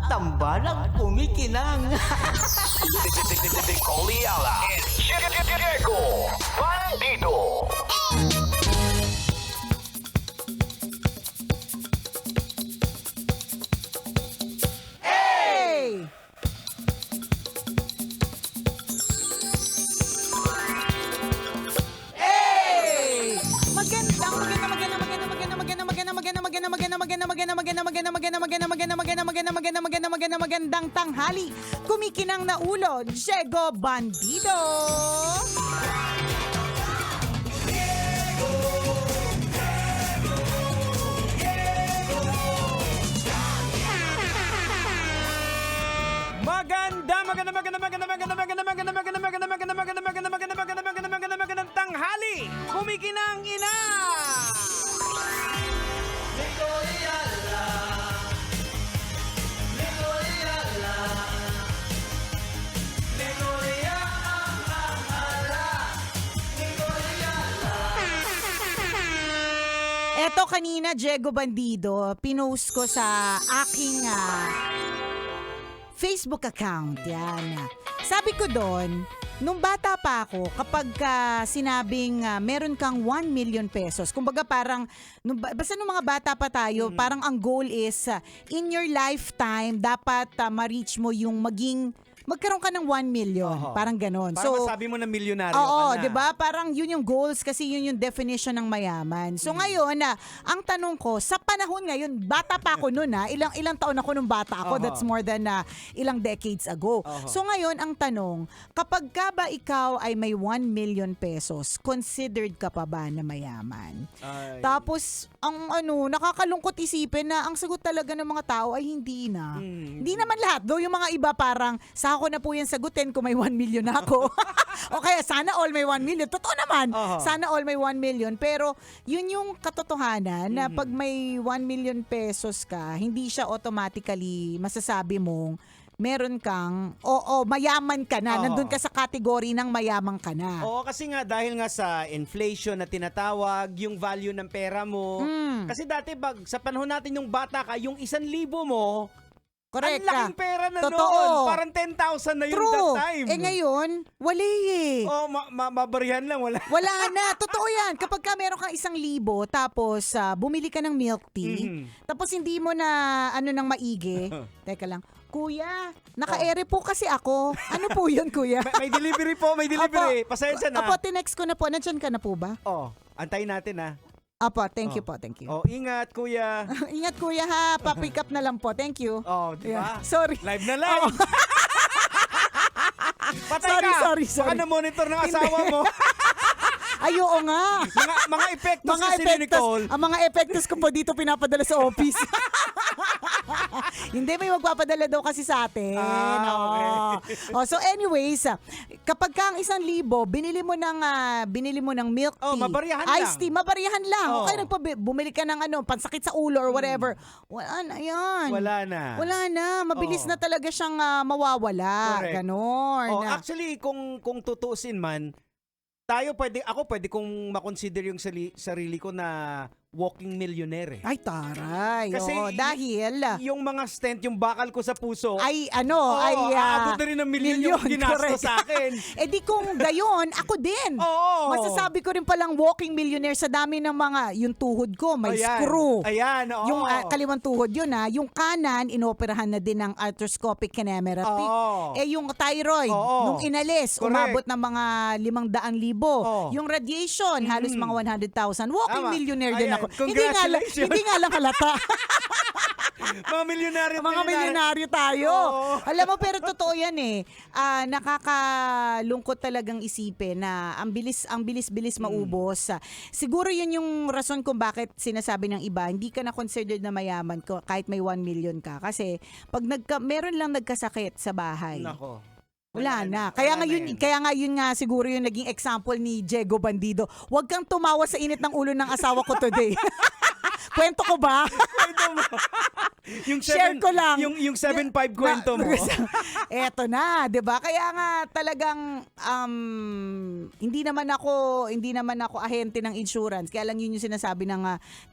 tambalang kumikinang. Oliala and Diego Bandido. Hey! Hey! Magandang tanghali. Kumikinang na ulo, Diego Bandido. Magandang tanghali! Kumikinang ina! Eto kanina, Diego Bandido, pinost ko sa aking Facebook account. Yan. Sabi ko doon, nung bata pa ako, kapag sinabing meron kang 1 million pesos, kumbaga parang, basta nung mga bata pa tayo, parang ang goal is, in your lifetime, dapat ma-reach mo yung magkaroon ka ng 1 million. Parang ganon. Parang masabi mo na milyonaryo oo, ka na. 'di ba? Parang yun yung goals kasi yun yung definition ng mayaman. So ngayon, ang tanong ko, sa panahon ngayon, bata pa ako noon ilang taon ako nung bata ako. That's more than ilang decades ago. So ngayon, ang tanong, kapag ka ba ikaw ay may 1 million pesos, considered ka pa ba na mayaman? Ay. Tapos, ang nakakalungkot isipin na ang sagot talaga ng mga tao ay hindi na. Hindi naman lahat. Though yung mga iba parang, sa ako na po yan sagutin kung may 1 million na ako. O kaya, sana all may 1 million. Totoo naman. Sana all may 1 million. Pero, yun yung katotohanan na pag may 1 million pesos ka, hindi siya automatically masasabi mong meron kang, mayaman ka na. Nandun ka sa kategory ng mayaman ka na. Oo, kasi nga dahil nga sa inflation na tinatawag, yung value ng pera mo. Kasi dati sa panahon natin yung bata ka, yung 1,000 mo, Correct ang laking pera na Totoo. noon. Parang 10,000 na yun True. that time. Ngayon, wali Oh, mabarihan lang, wala. Wala na. Totoo yan. Kapag ka meron kang 1,000, tapos bumili ka ng milk tea, tapos hindi mo na nang maigi. Teka lang. Kuya, naka-ere po kasi ako. Ano po yun, kuya? may delivery po, may delivery. Opo. Pasensya na. Opo, tinext ko na po. Nandiyan ka na po ba? Antayin natin Opo, thank you po. Thank you. Ingat kuya. Ingat, kuya, ha. Pa-pick up na lang po. Thank you. Di ba? Yeah. Sorry. Live na live. Patay Sorry. Baka na-monitor ng asawa mo. Ay, oo nga. mga epektos kasi ni Nicole. Ang mga epektos ko po dito pinapadala sa office. Hindi, may magpapadala daw kasi sa atin. Okay. So anyways, kapag ka ang 1,000, binili mo ng milk tea, mabariyahan lang. iced tea, mabariyahan lang. Oo. Okay, bumili ka ng pansakit sa ulo or whatever. Wala na yan. Wala na. Mabilis na talaga siyang mawawala. Correct. Ganon. Actually, kung tutuusin man, ako pwede kong makonsider yung sarili ko na walking millionaire. Ay, taray. Kasi dahil yung mga stent, yung bakal ko sa puso, aabot na rin ng milyon yung ginastos sa akin. Di kung gayon, ako din. Oo. Masasabi ko rin palang walking millionaire sa dami ng mga, yung tuhod ko, may screw. Ayan, oo. Yung kaliwang tuhod yun yung kanan, inoperahan na din ng arthroscopic camera-T. Yung thyroid, nung inalis, Correct. umabot ng mga 500,000. Yung radiation, halos mga 100,000. Walking Tama. millionaire din Ayan. ako. Congratulations. Hindi nga lang halata. Mga milyonaryo. Mga milyonaryo tayo. Oo. Alam mo, pero totoo yan nakakalungkot talagang isipin na ang bilis-bilis maubos. Siguro yun yung rason kung bakit sinasabi ng iba, hindi ka na considered na mayaman kahit may 1 million ka. Kasi pag meron lang nagkasakit sa bahay. Nako. Wala na. Kaya nga yun nga siguro yung naging example ni Diego Bandido. Huwag kang tumawa sa init ng ulo ng asawa ko today. Kwento ko ba? Kwento mo. Yung Share ko lang. Yung 7.5 kwento mo. Eto na, 'di ba? Kaya nga talagang hindi naman ako ahente ng insurance. Kaya lang yun yung sinasabi ng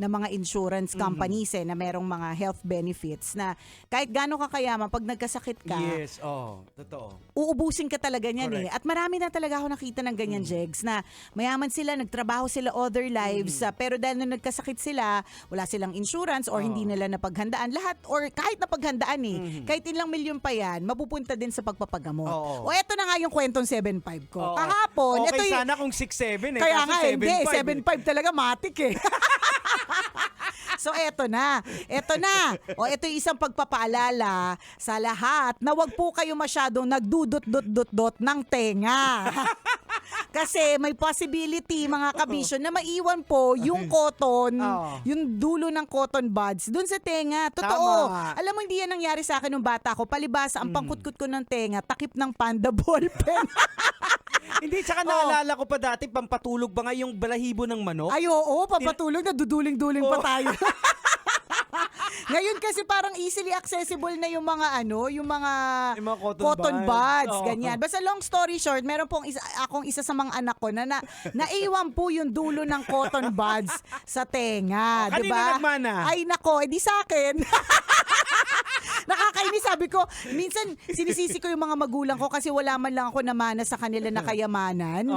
mga insurance companies na merong mga health benefits na kahit gaano ka kayaman pag nagkasakit ka, Yes, totoo. uubusin ka talaga niyan Correct. At marami na talaga ako nakita ng ganyan, Jegs, na mayaman sila, nagtrabaho sila other lives, pero dahil nung nagkasakit sila, wala silang insurance or hindi nila napaghandaan lahat or kahit napaghandaan kahit ilang milyon pa yan, mapupunta din sa pagpapagamot. Oo. O eto na nga yung kwentong 7.5 ko. Kahapon, Okay, ito yung sana kung 6.7 kaya kaso nga, hindi. 7.5 talaga, matik So, eto na. O, ito yung isang pagpapaalala sa lahat na wag po kayo masyadong nagdudot-dot-dot-dot ng tenga. Kasi may possibility, mga kabisyo, na maiwan po yung cotton, yung dulo ng cotton buds dun sa tenga. Totoo. Tama. Alam mo, hindi yan nangyari sa akin nung bata ko. Palibasa, ang pangkutkut ko ng tenga, takip ng panda ballpen. Hindi, tsaka naalala ko pa dati, pampatulog ba nga yung balahibo ng manok? Ay, oo, papatulog na duduling-duling pa tayo. Ngayon kasi parang easily accessible na yung mga Yung mga cotton buds, Oo. ganyan. Basta long story short, meron pong akong isa sa mga anak ko na naiwan po yung dulo ng cotton buds sa tenga, Kanino 'di ba? nagmana? Ay nako, edi sa akin. Nakakainis, sabi ko, minsan sinisisi ko yung mga magulang ko kasi wala man lang ako namana sa kanila na kayamanan.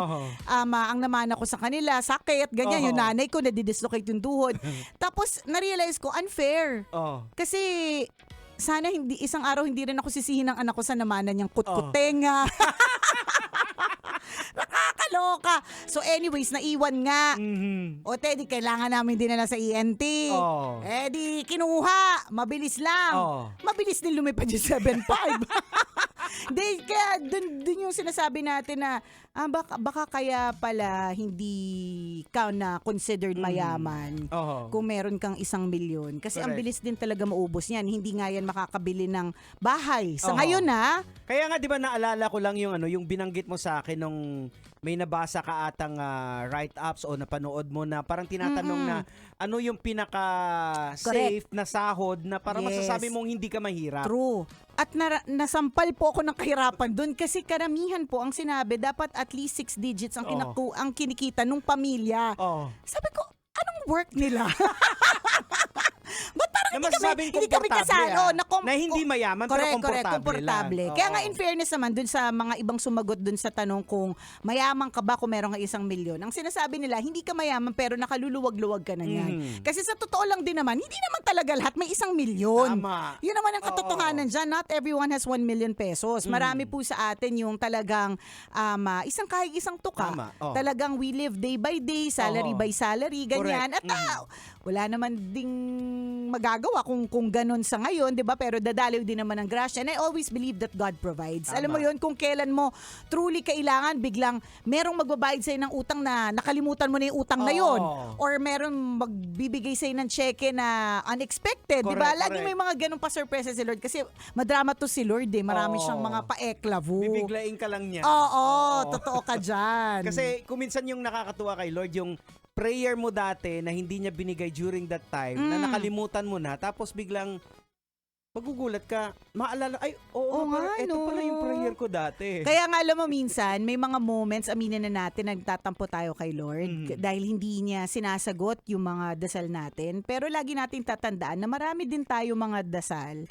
Ang namana ko sa kanila, sakit, ganyan. Yung nanay ko, nadidislocate yung tuhod. Tapos, na-realize ko, unfair. Kasi, sana isang araw hindi rin ako sisihin ng anak ko sa namana niyang kutkutenga. Nakakaloka. So anyways, naiwan nga. O Teddy, kailangan namin dinala sa ENT. Di kinuha. Mabilis lang. Mabilis din lumipad yung 7.5. Kaya dun yung sinasabi natin na baka kaya pala hindi ka na considered mayaman kung meron kang 1 milyon. Kasi ang bilis din talaga maubos yan. Hindi nga yan makakabili ng bahay. Sa ngayon Kaya nga 'di ba naalala ko lang yung binanggit mo sa akin nung may nabasa ka atang write-ups o napanood mo na parang tinatanong na ano yung pinaka-safe na sahod na para masasabi mong hindi ka mahirap. True. At nasampal po ako ng kahirapan doon kasi karamihan po ang sinabi dapat at least 6 digits ang ang kinikita nung pamilya. Sabi ko, anong work nila? Ba't parang hindi kami kasalo na hindi mayaman pero komportable lang. Kaya nga in fairness naman dun sa mga ibang sumagot dun sa tanong kung mayaman ka ba kung meron ka 1 milyon. Ang sinasabi nila, hindi ka mayaman pero nakaluluwag-luwag ka na yan. Kasi sa totoo lang din naman, hindi naman talaga lahat may 1 milyon. Tama. Yun naman ang katotohanan dyan. Not everyone has 1 million pesos. Marami po sa atin yung talagang kahit isang tuka. Talagang we live day by day, salary by salary, ganyan. Correct. At wala naman ding magagawa kung ganun sa ngayon, 'di ba? Pero dadalaw din naman ng grasya. And I always believe that God provides. Tama. Alam mo 'yun, kung kailan mo truly kailangan, biglang merong magbabayad sa'yo ng utang na nakalimutan mo na yung utang na 'yon. Or merong magbibigay sa'yo ng cheque na unexpected, 'di ba? Laging may mga ganung pa surprises si Lord kasi madrama to si Lord, Marami siyang mga paeklavu. Bibiglain ka lang niya. Totoo ka diyan. Kasi kung minsan yung nakakatuwa kay Lord, yung prayer mo dati na hindi niya binigay during that time, na nakalimutan mo na, tapos biglang magugulat ka, maalala, ay, ito pala yung prayer ko dati. Kaya nga alam mo minsan, may mga moments, aminin na natin, nagtatampo tayo kay Lord dahil hindi niya sinasagot yung mga dasal natin. Pero lagi natin tatandaan na marami din tayo mga dasal.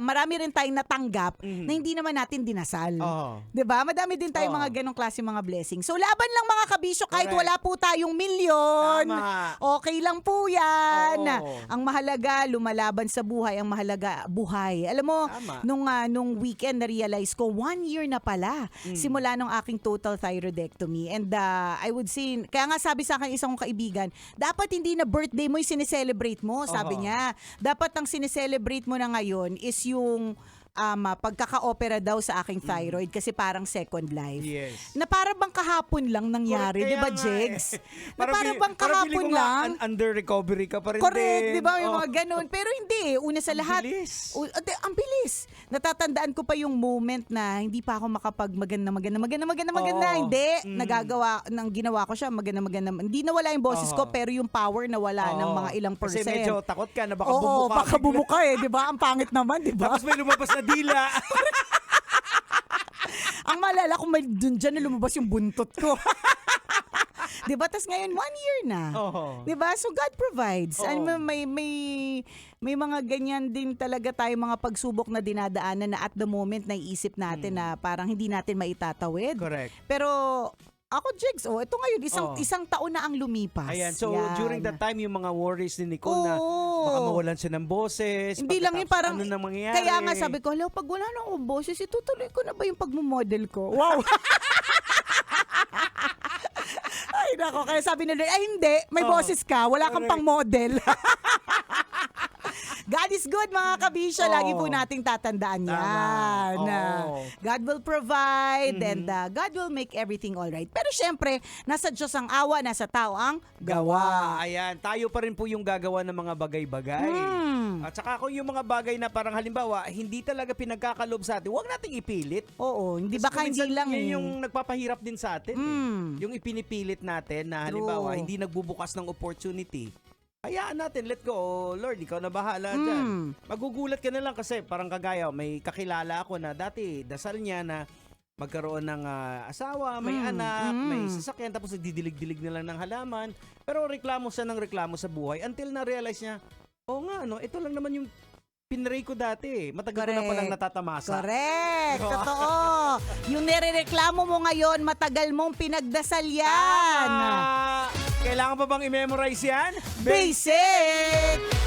Marami rin tayong natanggap na hindi naman natin dinasal. 'Di ba? Madami din tayong mga ganong klase mga blessings. So laban lang mga kabisyo, kahit wala po tayong milyon. Tama. Okay lang po yan. Ang mahalaga, lumalaban sa buhay. Ang mahalaga, buhay. Alam mo, nung weekend na-realize ko, 1 year na pala simula nung aking total thyroidectomy. And I would say, kaya nga sabi sa akin isang kong kaibigan, dapat hindi na birthday mo yung sineselebrate mo, sabi niya. Dapat ang sineselebrate mo na ngayon is yung pagkaka-opera daw sa aking thyroid kasi parang second life. Yes. Na para bang kahapon lang nangyari, Correct, di ba, kaya nga Jegs? Na para Parang bang kahapon feeling ko nga, lang. under recovery ka pa rin Correct, din. di ba? Yung Oh. mga ganun. Pero hindi, una sa Ang lahat. bilis. Ang bilis. Natatandaan ko pa yung moment na hindi pa ako makapag maganda. Oo. Hindi. Mm. Ginawa ko siya, maganda. Hindi nawala yung boses ko, Oo. pero yung power nawala ng Oo. mga ilang Kasi percent. medyo takot ka na baka Oo, bumuka. baka bigla. bumuka eh, di ba? Ang pangit naman, di ba? Tapos may lumabas na dila. Ang malala kung may dyan na lumabas yung buntot ko. Di ba? Tapos ngayon, 1 year na. Oo. Di ba? So God provides. Oo. Ano mo, may mga ganyan din talaga tayo mga pagsubok na dinadaanan na at the moment naiisip natin na parang hindi natin maitatawid. Correct. Pero ako, Jigs, ito ngayon, Oo. isang taon na ang lumipas. Ayan, so Yan. during that time, yung mga worries ni Nicole na Oo. baka mawalan siya ng boses. Hindi lang yun, pagkatapos parang, ano nang mangyayari. kaya nga sabi ko, hala, pag wala na akong boses, itutuloy ko na ba yung pagmamodel ko? Wow! Ay, nako, kaya sabi nila, ay hindi, may Oo. boses ka, wala kang Correct. pang model. God is good, mga kabisya. Oo. Lagi po nating tatandaan Tama. yan. Oo. God will provide and God will make everything alright. Pero syempre, nasa Diyos ang awa, nasa tao ang gawa. Ayan, tayo pa rin po yung gagawa ng mga bagay-bagay. At saka kung yung mga bagay na parang halimbawa, hindi talaga pinagkakalob sa atin, huwag nating ipilit. Oo, hindi Kasi baka hindi minsan lang yun eh. yung nagpapahirap din sa atin. Yung ipinipilit natin na halimbawa, True. hindi nagbubukas ng opportunity. Hayaan natin, let go. Oh, Lord, ikaw na bahala dyan. Magugulat ka na lang kasi parang kagaya, may kakilala ako na dati dasal niya na magkaroon ng asawa, may anak, may sasakyan, tapos nagdidilig-dilig na lang ng halaman. Pero reklamo siya ng reklamo sa buhay until na-realize niya, oo nga, no, ito lang naman yung pinray ko dati. Matagal ko na palang natatamasa. Correct. Totoo. Yung nirereklamo mo ngayon, matagal mong pinagdasal yan. Kailangan pa bang i-memorize yan? Basic!